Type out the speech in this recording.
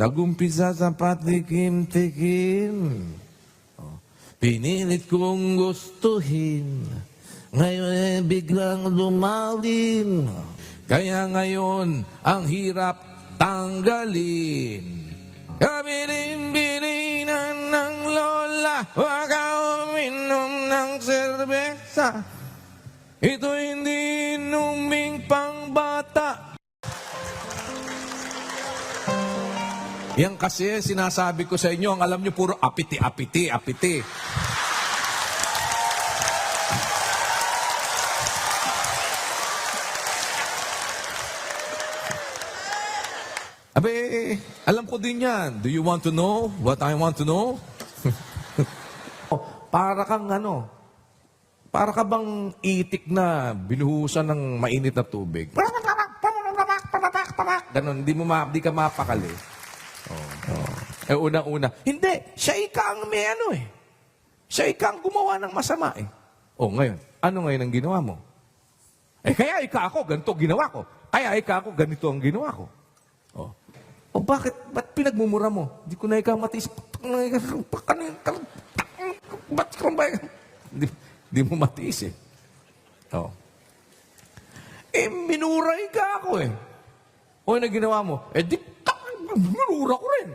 Nagumpisa sa patikim-tikim. Pinilit kong gustuhin. Ngayon biglang lumalim. Kaya ngayon ang hirap tanggalin. Kabilin-bilinan ng lola, wag ka uminom ng serbesa. Ito hindi inuming pangbata. Yan kasi sinasabi ko sa inyo, ang alam nyo puro apiti, apiti, apiti. Abe, alam ko din yan. Do you want to know what I want to know? Para kang para ka bang itik na binuhusan ng mainit na tubig? Ganon, di ka mapakali. Unang-una, hindi, siya ang may Siya ang gumawa ng masama ngayon, ano ngayon ang ginawa mo? Kaya ako, ganito ginawa ko. Kaya ako, ganito ang ginawa ko. Bakit? Ba't pinagmumura mo? Di ko na ikaw matiis. Ba't ka ba? Di mo matiis Minuray ka ako ano ginawa mo? Di, minura ko rin.